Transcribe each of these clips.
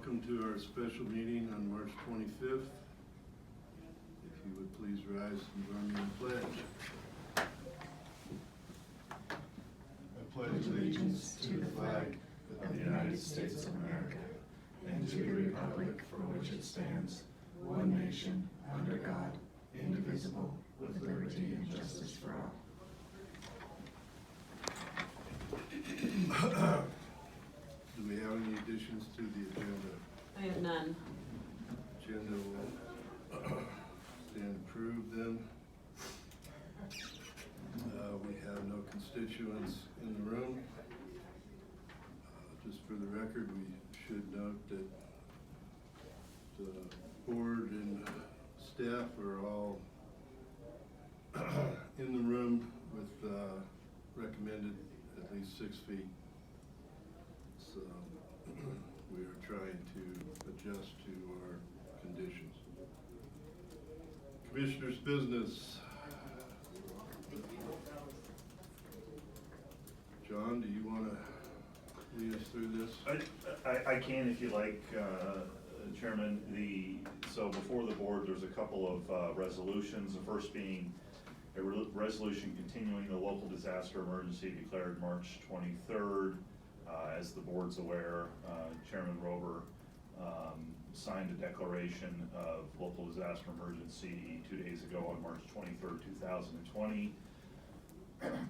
Welcome to our special meeting on March 25th. If you would please rise and join me in the pledge. I pledge allegiance to the flag of the United States of America and to the republic for which it stands, one nation, under God, indivisible, with liberty and justice for all. Do we have any additions to the agenda? I have none. Agenda will stand approved then. We have no constituents in the room. Just for the record, we should note that the board and staff are all in the room with recommended at least 6 feet. So we are trying to adjust to our conditions. Commissioner's business. John, do you want to lead us through this? I can if you like, Chairman. So before the board, there's a couple of resolutions. The first being a resolution continuing the local disaster emergency declared March 23rd. As the board's aware, Chairman Rober signed a declaration of local disaster emergency 2 days ago on March 23rd, 2020.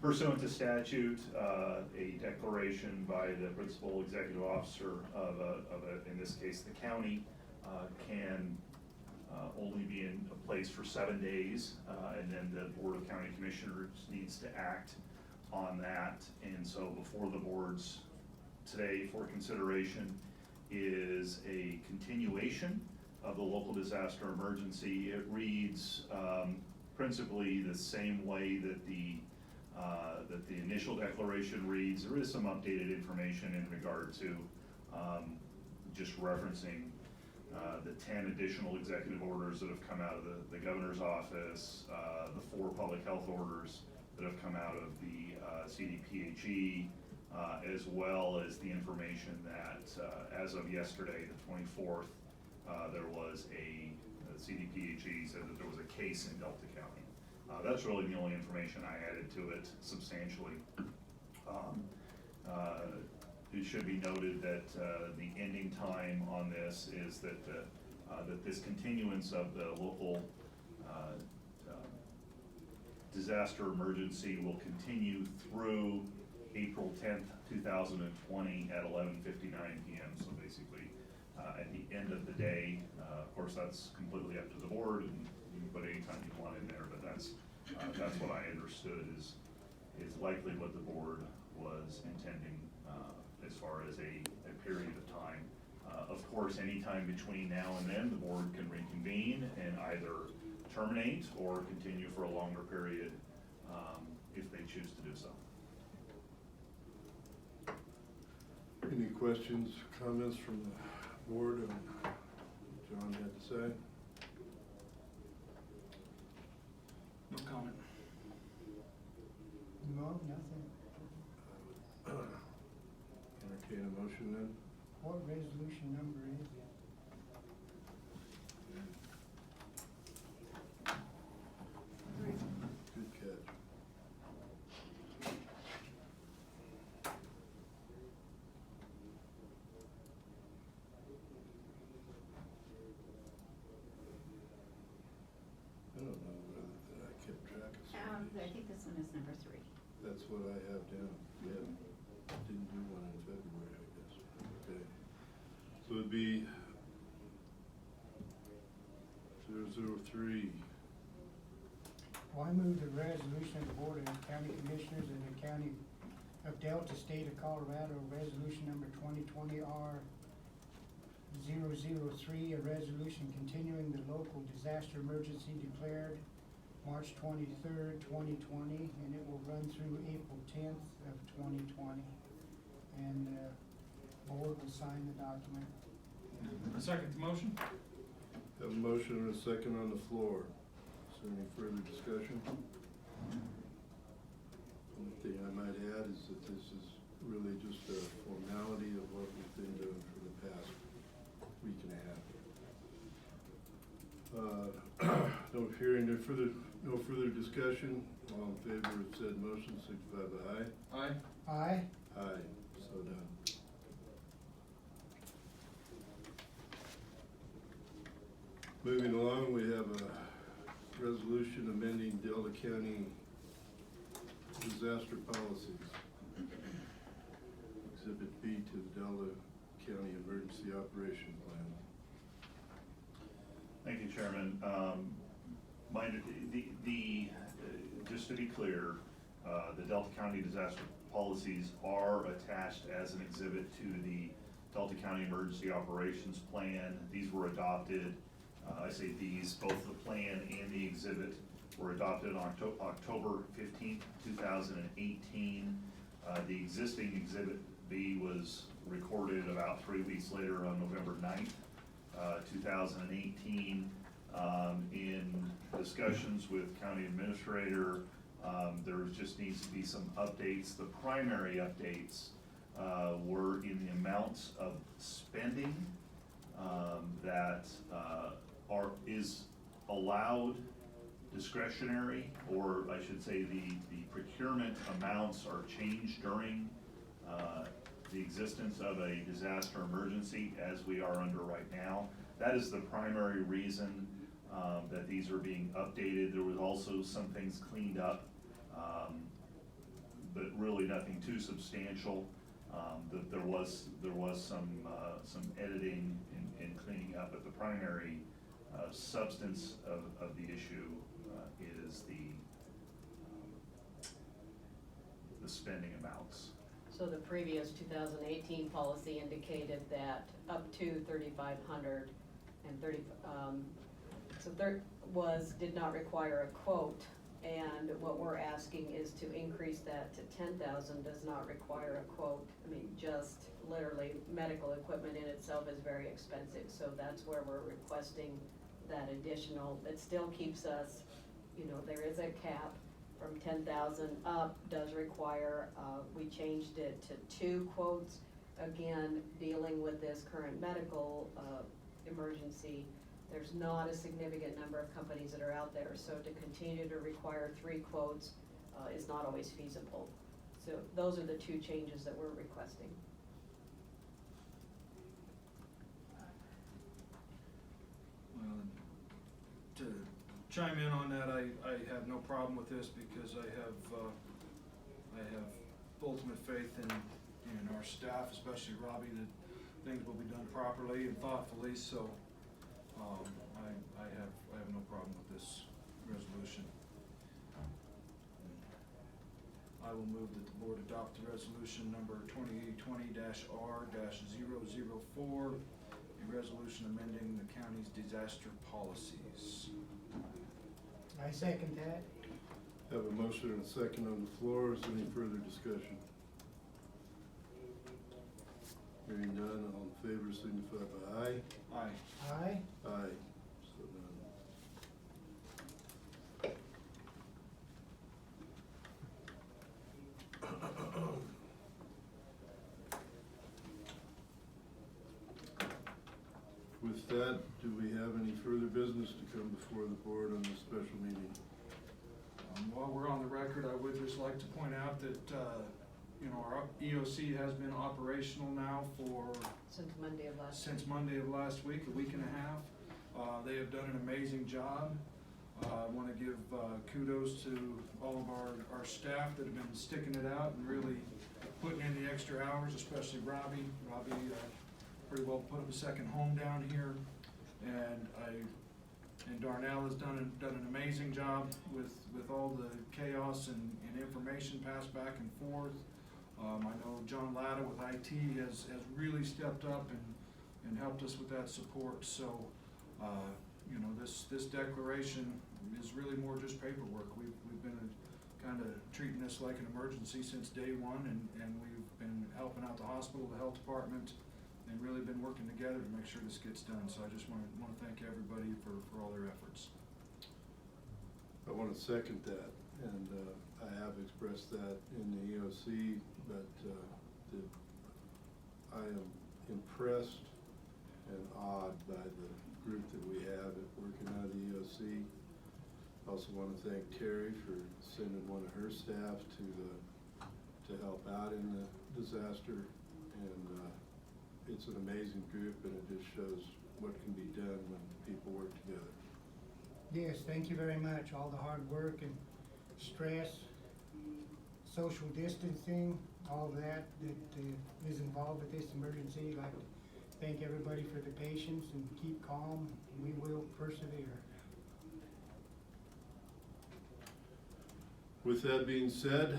Pursuant to statute, a declaration by the principal executive officer of in this case, the county, can only be in place for 7 days, and then the Board of County Commissioners needs to act on that. And so before the boards today for consideration is a continuation of the local disaster emergency. It reads principally the same way that the initial declaration reads. There is some updated information in regard to just referencing the 10 additional executive orders that have come out of the governor's office, the 4 public health orders that have come out of the CDPHE, as well as the information that as of yesterday, the 24th, there was the CDPHE said that there was a case in Delta County. That's really the only information I added to it substantially. It should be noted that the ending time on this is that that this continuance of the local disaster emergency will continue through April 10th, 2020 at 11:59 p.m. So basically, at the end of the day, of course, that's completely up to the board, and you can put any time you want in there. But that's what I understood is likely what the board was intending as far as a period of time. Of course, any time between now and then, the board can reconvene and either terminate or continue for a longer period if they choose to do so. Any questions, comments from the board on what John had to say? No comment. No, nothing. Entertain a motion then? What resolution number is it? Good catch. I don't know whether that I kept track of something. I think this one is number 3. That's what I have down. Yeah, didn't do one in February, I guess. Okay. So it'd be 003. Well, I move the resolution of the Board of County Commissioners in the County of Delta, State of Colorado, resolution number 2020 R003, a resolution continuing the local disaster emergency declared March 23rd, 2020, and it will run through April 10th of 2020. And the board will sign the document. I second the motion. Have a motion and a second on the floor. Is there any further discussion? One thing I might add is that this is really just a formality of what we've been doing for the past hearing no further discussion, all in favor of said motion, signify by aye. Aye. Aye. Aye, so done. Moving along, we have a resolution amending Delta County disaster policies. Exhibit B to the Delta County Emergency Operation Plan. Thank you, Chairman. Just to be clear, the Delta County disaster policies are attached as an exhibit to the Delta County Emergency Operations Plan. These were adopted, I say these, both the plan and the exhibit were adopted on October 15th, 2018. The existing exhibit B was recorded about 3 weeks later on November 9th, 2018. In discussions with county administrator, there just needs to be some updates. The primary updates were in the amounts of spending that is allowed discretionary, or I should say the procurement amounts are changed during the existence of a disaster emergency as we are under right now. That is the primary reason that these are being updated. There was also some things cleaned up, but really nothing too substantial. There was some editing and cleaning up, but the primary substance of the issue is the spending amounts. So the previous 2018 policy indicated that up to 3,500 and did not require a quote, and what we're asking is to increase that to 10,000 does not require a quote. I mean, just literally medical equipment in itself is very expensive, so that's where we're requesting that additional. It still keeps us, there is a cap from 10,000 up, does require, we changed it to 2 quotes. Again, dealing with this current medical emergency, there's not a significant number of companies that are out there, so to continue to require 3 quotes is not always feasible. So those are the 2 changes that we're requesting. Well, to chime in on that, I have no problem with this because I have ultimate faith in our staff, especially Robbie, that things will be done properly and thoughtfully, so I have no problem with this resolution. I will move that the board adopt the resolution number 2020-R-004, a resolution amending the county's disaster policies. I second that. Have a motion and a second on the floor. Is there any further discussion? Hearing none, all in favor signify by aye. Aye. Aye. Aye, so done. With that, do we have any further business to come before the board on this special meeting? While we're on the record, I would just like to point out that, our EOC has been operational now Since Monday of last week, a week and a half. They have done an amazing job. I want to give kudos to all of our staff that have been sticking it out and really putting in the extra hours, especially Robbie. Robbie pretty well put up a second home down here, and Darnell has done an amazing job with all the chaos and information passed back and forth. I know John Latta with IT has really stepped up and helped us with that support. So, this declaration is really more just paperwork. We've been kind of treating this like an emergency since day one, and we've been helping out the hospital, the health department, and really been working together to make sure this gets done. So I just want to thank everybody for all their efforts. I want to second that, and I have expressed that in the EOC, but I am impressed and awed by the group that we have at working out of the EOC. Also want to thank Terry for sending one of her staff to help out in the disaster. And it's an amazing group, and it just shows what can be done when people work together. Yes, thank you very much. All the hard work and stress, social distancing, all that is involved with this emergency. I'd like to thank everybody for the patience and keep calm. We will persevere. With that being said,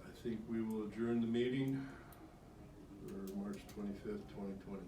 I think we will adjourn the meeting for March 25th, 2020.